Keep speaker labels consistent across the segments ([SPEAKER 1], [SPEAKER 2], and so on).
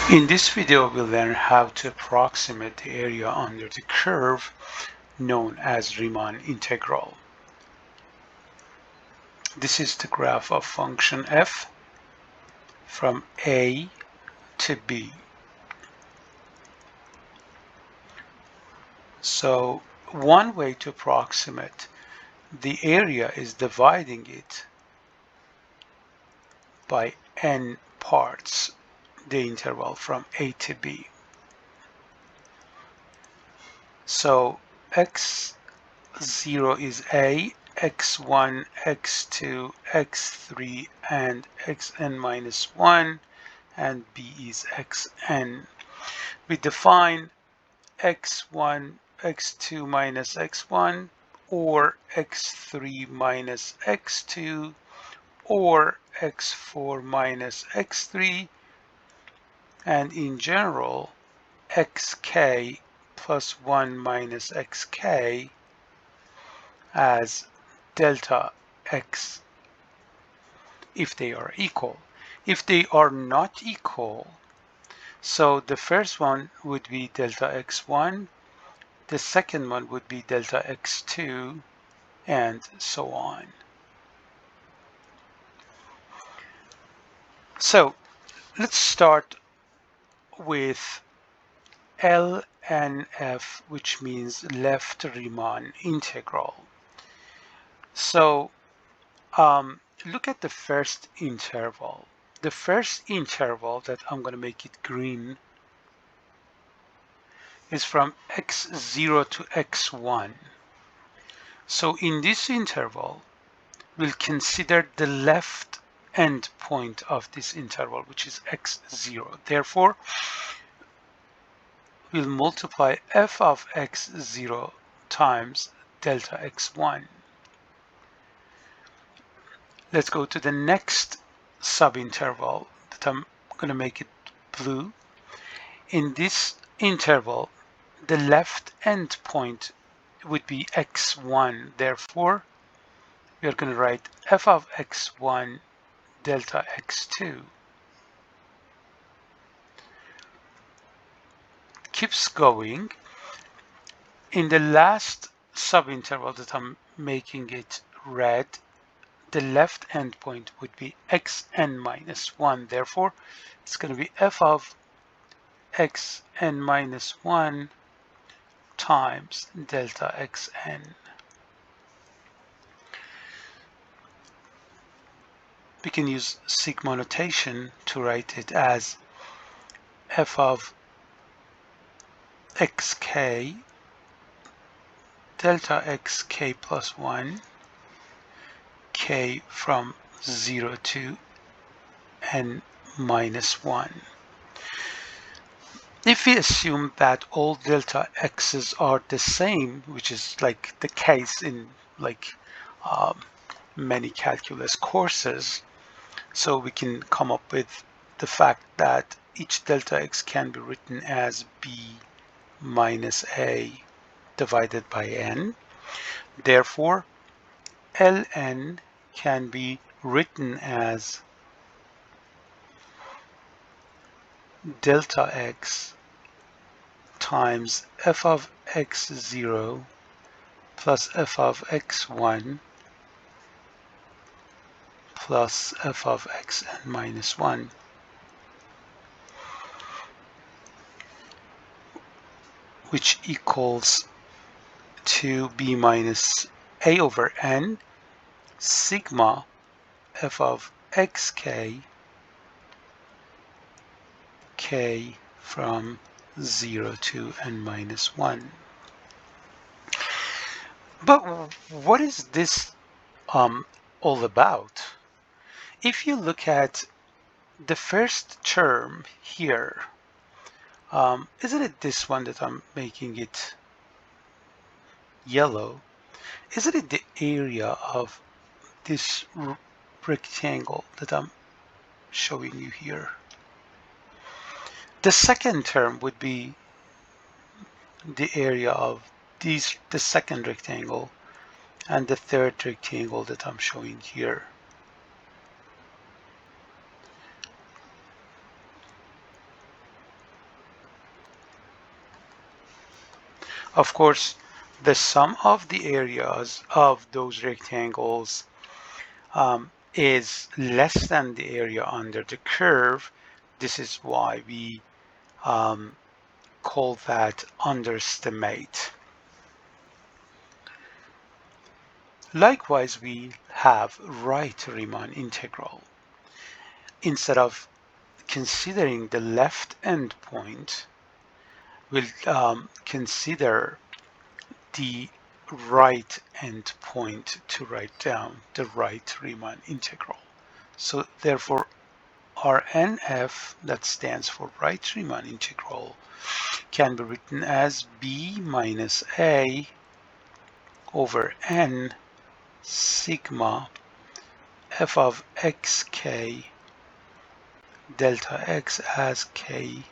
[SPEAKER 1] In this video, we'll learn how to approximate the area under the curve known as Riemann integral. This is the graph of function f from a to b. So one way to approximate the area is dividing it by n parts, the interval from a to b. So x0 is a, x1, x2, x3, and xn minus 1, and b is xn. We define x1, x2 minus x1, or x3 minus x2, or x4 minus x3, and in general, xk plus 1 minus xk as delta x if they are equal. If they are not equal, so the first one would be delta x1, the second one would be delta x2, and so on. So let's start with LNF, which means left Riemann integral. So look at the first interval. The first interval that I'm going to make it green is from x0 to x1. So in this interval, we'll consider the left end point of this interval, which is x0. Therefore, we'll multiply f of x0 times delta x1. Let's go to the next subinterval that I'm going to make it blue. In this interval, the left end point would be x1. Therefore, we are going to write f of x1 delta x2. Keeps going. In the last subinterval that I'm making it red, the left end point would be xn minus 1. Therefore, it's going to be f of xn minus 1 times delta xn. We can use sigma notation to write it as f of xk delta xk plus 1 k from 0 to n minus 1. If we assume that all delta x's are the same, which is like the case in many calculus courses, so we can come up with the fact that each delta x can be written as b minus a divided by n. Therefore, ln can be written as delta x times f of x0 plus f of x1 plus f of xn minus 1. Which equals to b minus a over n sigma f of xk k from 0 to n minus 1. But what is this all about? If you look at the first term here, isn't it this one that I'm making it yellow? Isn't it the area of this rectangle that I'm showing you here? The second term would be the area of the second rectangle, and the third rectangle that I'm showing here. Of course, the sum of the areas of those rectangles is less than the area under the curve. This is why we call that underestimate. Likewise, we have right Riemann integral. Instead of considering the left endpoint, we'll consider the right endpoint to write down the right Riemann integral. So therefore, Rnf, that stands for right Riemann integral, can be written as b minus a over n sigma f of xk delta x as k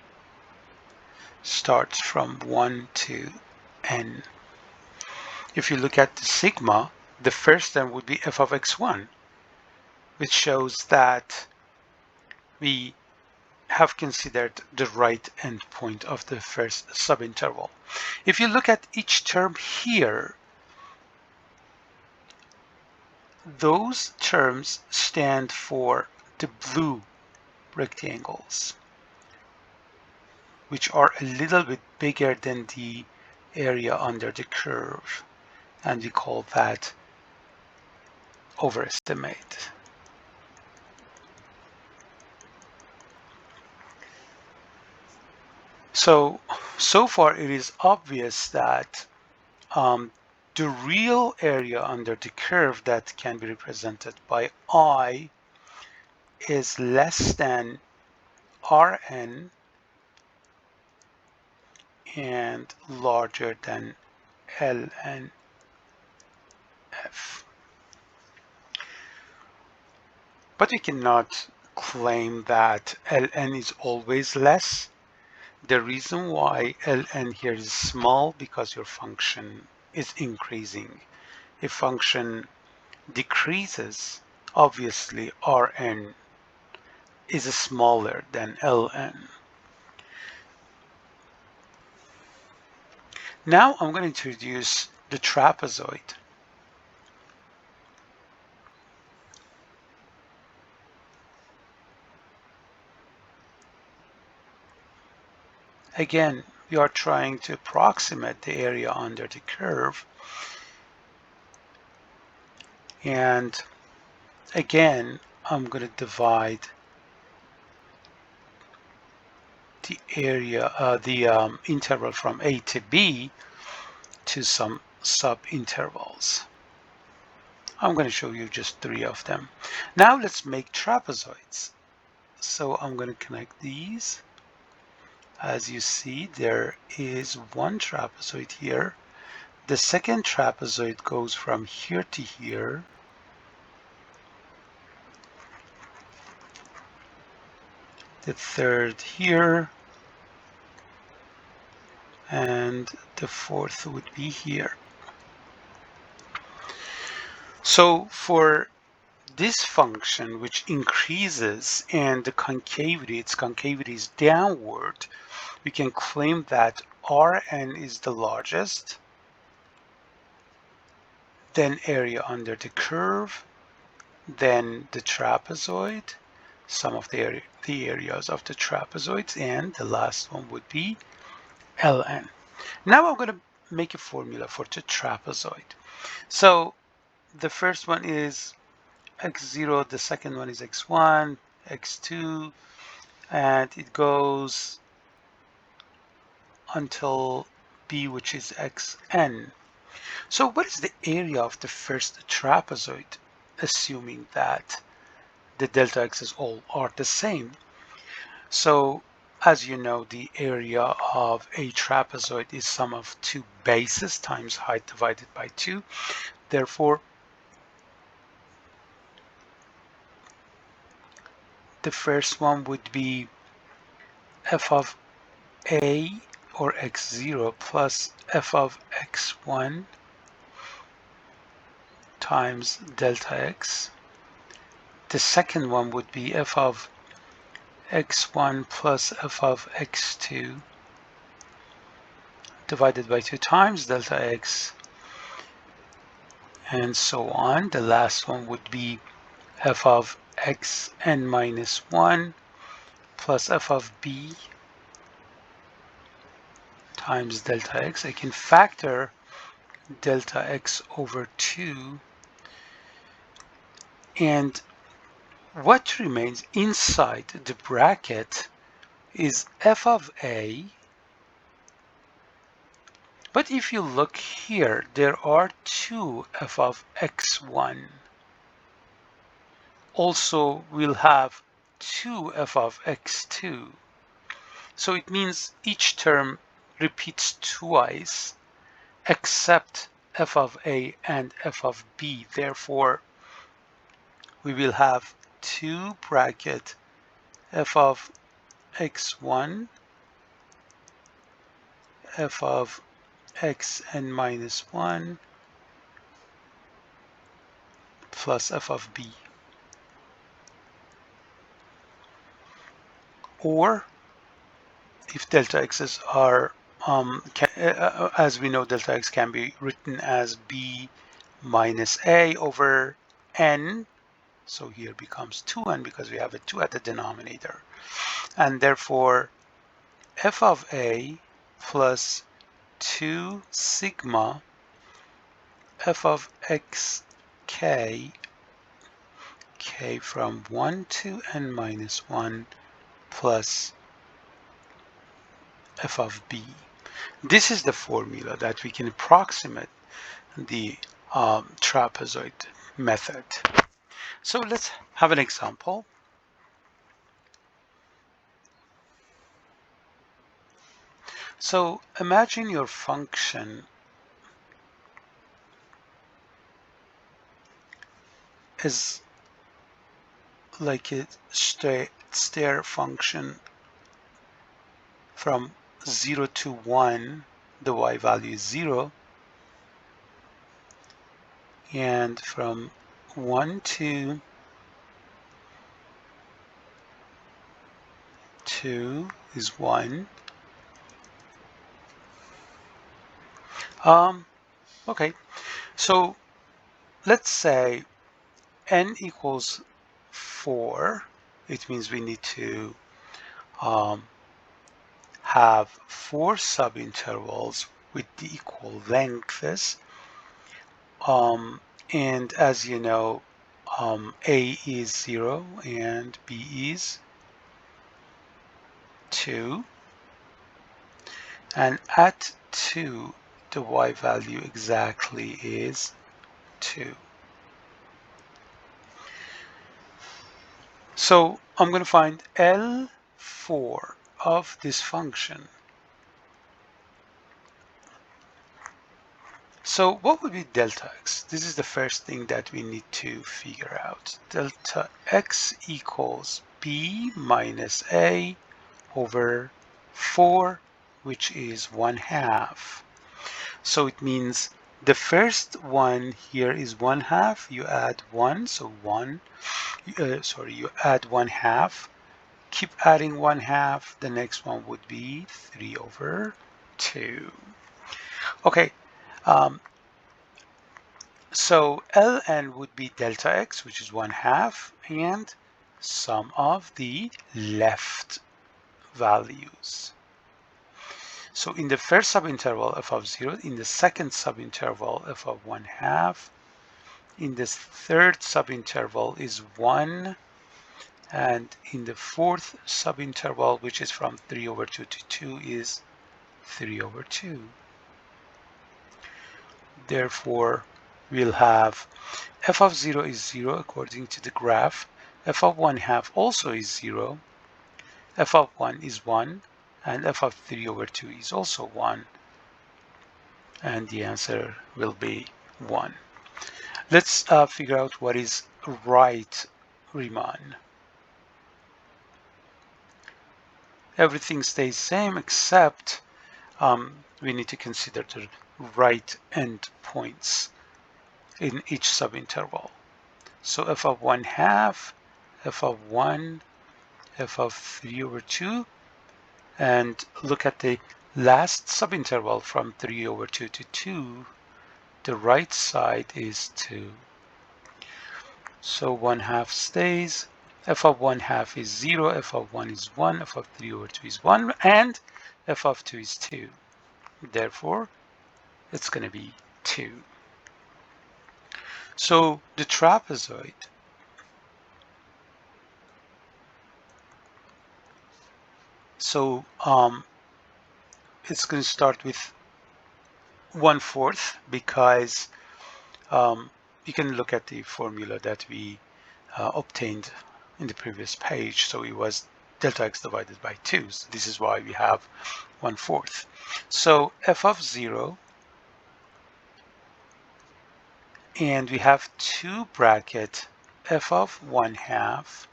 [SPEAKER 1] starts from 1 to n. If you look at the sigma, the first term would be f of x1, which shows that we have considered the right endpoint of the first subinterval. If you look at each term here, those terms stand for the blue rectangles, which are a little bit bigger than the area under the curve, and we call that overestimate. So far it is obvious that the real area under the curve that can be represented by I is less than Rn and larger than ln f. But we cannot claim that ln is always less. The reason why ln here is small because your function is increasing. If function decreases, obviously Rn is smaller than ln. Now I'm going to introduce the trapezoid. Again, we are trying to approximate the area under the curve. And again, I'm going to divide the area, the interval from A to B to some subintervals. I'm going to show you just 3 of them. Now let's make trapezoids. So I'm going to connect these. As you see, there is one trapezoid here. The second trapezoid goes from here to here. The third here. And the fourth would be here. So for this function, which increases and the concavity, its concavity is downward, we can claim that Rn is the largest, then area under the curve, then the trapezoid, some of the areas of the trapezoids, and the last one would be Ln. Now I'm going to make a formula for the trapezoid. So the first one is x0, the second one is x1, x2, and it goes until b, which is xn. So what is the area of the first trapezoid, assuming that the delta x's all are the same? So as you know, the area of a trapezoid is sum of 2 bases times height divided by 2. Therefore, the first one would be f of a or x0 plus f of x1 times delta x. The second one would be f of x1 plus f of x2 divided by 2 times delta x, and so on. The last one would be f of x n minus 1 plus f of b times delta x. I can factor delta x over 2, and what remains inside the bracket is f of a. But if you look here, there are two f of x1. Also, we'll have two f of x2. So it means each term repeats twice, except f of a and f of b. Therefore, we will have two bracket f of x1, f of x n minus 1 plus f of b. Or if delta x's are, as we know, delta x can be written as b minus a over n. So here becomes 2n because we have a 2 at the denominator. And therefore, f of a plus 2 sigma f of x k, k from 1 to n minus 1 plus f of b. This is the formula that we can approximate the trapezoid method. So let's have an example. So imagine your function is like a stair function from 0 to 1, the y value is 0, and from 1 to 2 is 1. Okay, so let's say n equals 4. It means we need to have 4 subintervals with the equal lengths. And as you know, a is 0 and b is 2. And at 2, the y value exactly is 2. So I'm going to find L4 of this function. So what would be delta x? This is the first thing that we need to figure out. Delta x equals b minus a over 4, which is 1/2. So it means the first one here is 1/2. You add 1, so 1. You add 1/2. Keep adding 1/2. The next one would be 3 over 2. Okay. So Ln would be delta x, which is 1/2, and sum of the left values. So in the first subinterval f of 0, in the second subinterval f of 1/2, in this third subinterval is 1, and in the fourth subinterval, which is from 3 over 2 to 2, is 3 over 2. Therefore, we'll have f of 0 is 0 according to the graph. F of 1/2 also is 0. F of 1 is 1. And f of 3 over 2 is also 1. And the answer will be 1. Let's figure out what is right Riemann. Everything stays same except we need to consider the right end points in each subinterval. So f of 1/2, f of 1, f of 3 over 2, and look at the Last subinterval from 3/2 to 2, the right side is 2. So 1/2 stays. F of 1/2 is 0, f of 1 is 1, f of 3/2 is 1, and f of 2 is 2. Therefore, it's going to be 2. So the trapezoid it's going to start with 1/4 because you can look at the formula that we obtained in the previous page. So it was delta x divided by 2. So this is why we have 1/4. So f of 0, and we have two bracket f of 1/2,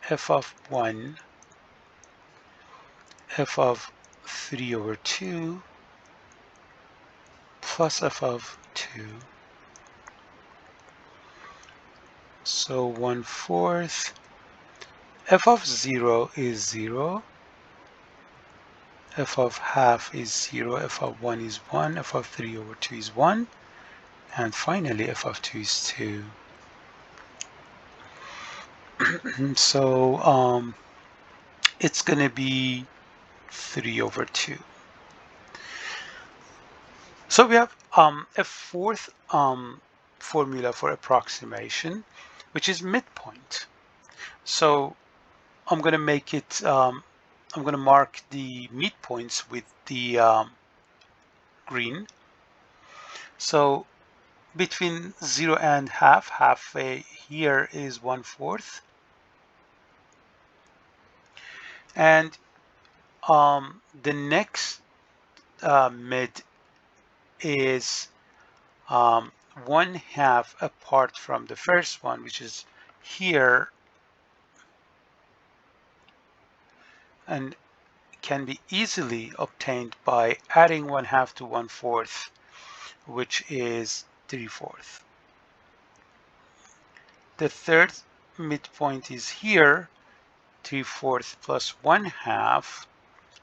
[SPEAKER 1] f of 1, f of 3/2 plus f of 2. So 1/4, f of 0 is 0, f of 1/2 is 0, f of 1 is 1, f of 3/2 is 1, and finally f of 2 is 2. So it's going to be 3/2. So we have a fourth formula for approximation, which is midpoint. So I'm going to make it, I'm going to mark the midpoints with the green. So between 0 and halfway here is 1/4. And the next mid is 1/2 apart from the first one, which is here, and can be easily obtained by adding 1/2 to 1/4, which is 3/4. The third midpoint is here, 3/4 plus 1/2,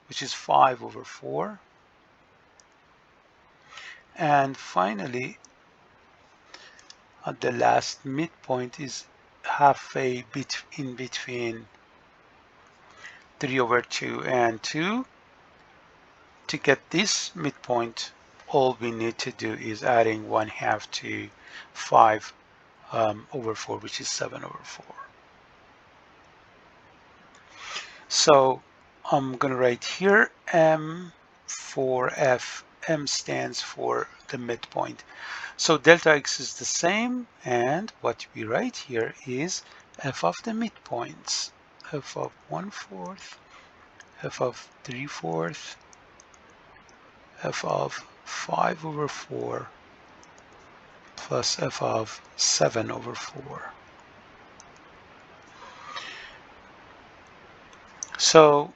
[SPEAKER 1] which is 5/4. And finally, the last midpoint is halfway in between 3/2 and 2. To get this midpoint, all we need to do is adding 1/2 to 5/4, which is 7/4. So I'm going to write here M for F. M stands for the midpoint. So delta x is the same, and what we write here is f of the midpoints, f of 1/4, f of 3/4, f of 5/4, plus f of 7/4. So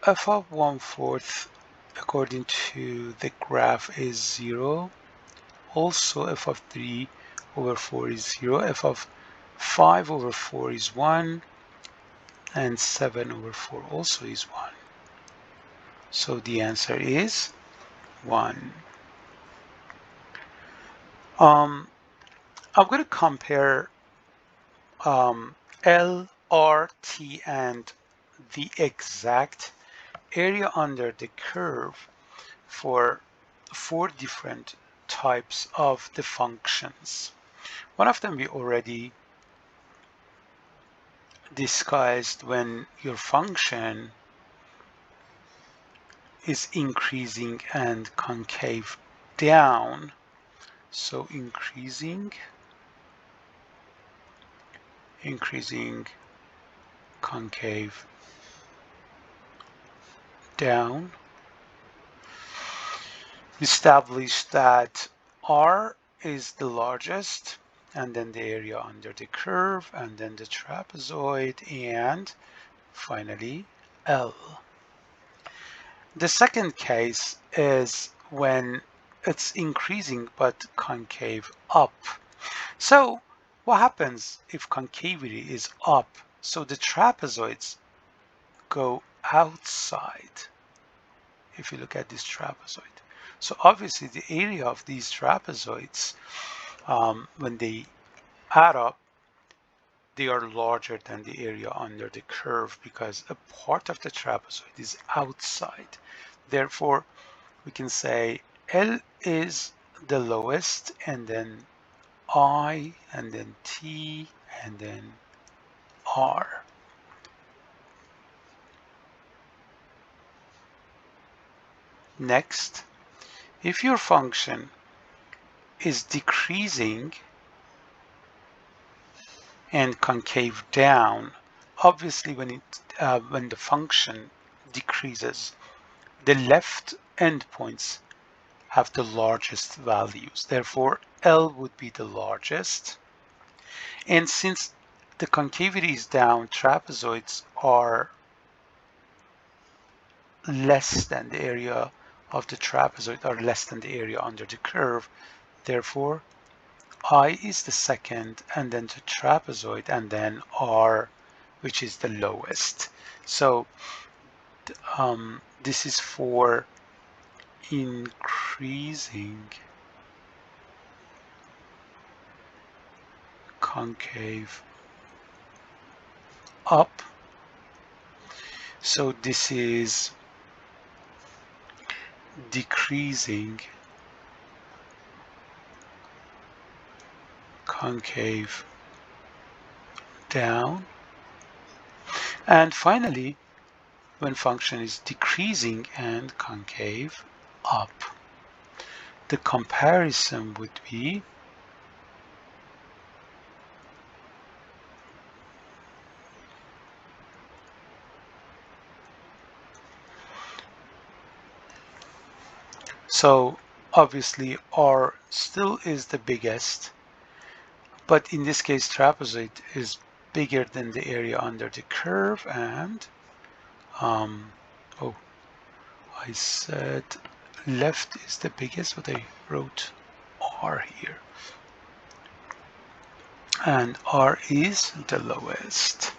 [SPEAKER 1] f of 1/4, according to the graph, is 0. Also f of 3/4 is 0, f of 5/4 is 1, and 7/4 also is 1. So the answer is 1. I'm going to compare L, R, T, and the exact area under the curve for 4 different types of the functions. One of them we already discussed, when your function is increasing and concave down. So increasing, concave down. Establish that R is the largest, and then the area under the curve, and then the trapezoid, and finally L. The second case is when it's increasing but concave up. So what happens if concavity is up? So the trapezoids go outside. if you look at this trapezoid. So obviously the area of these trapezoids, when they add up, they are larger than the area under the curve because a part of the trapezoid is outside. Therefore, we can say L is the lowest, and then I, and then T, and then R. Next, if your function is decreasing and concave down, obviously when the function decreases, the left endpoints have the largest values. Therefore, L would be the largest. And since the concavity is down, trapezoids are less than the area of the trapezoid, or less than the area under the curve. Therefore, I is the second, and then the trapezoid, and then R, which is the lowest. So this is for increasing concave up. So this is decreasing concave down. And finally, when function is decreasing and concave up, the comparison would be so obviously R still is the biggest, but in this case trapezoid is bigger than the area under the curve, and oh, I said left is the biggest, but I wrote R here, and R is the lowest.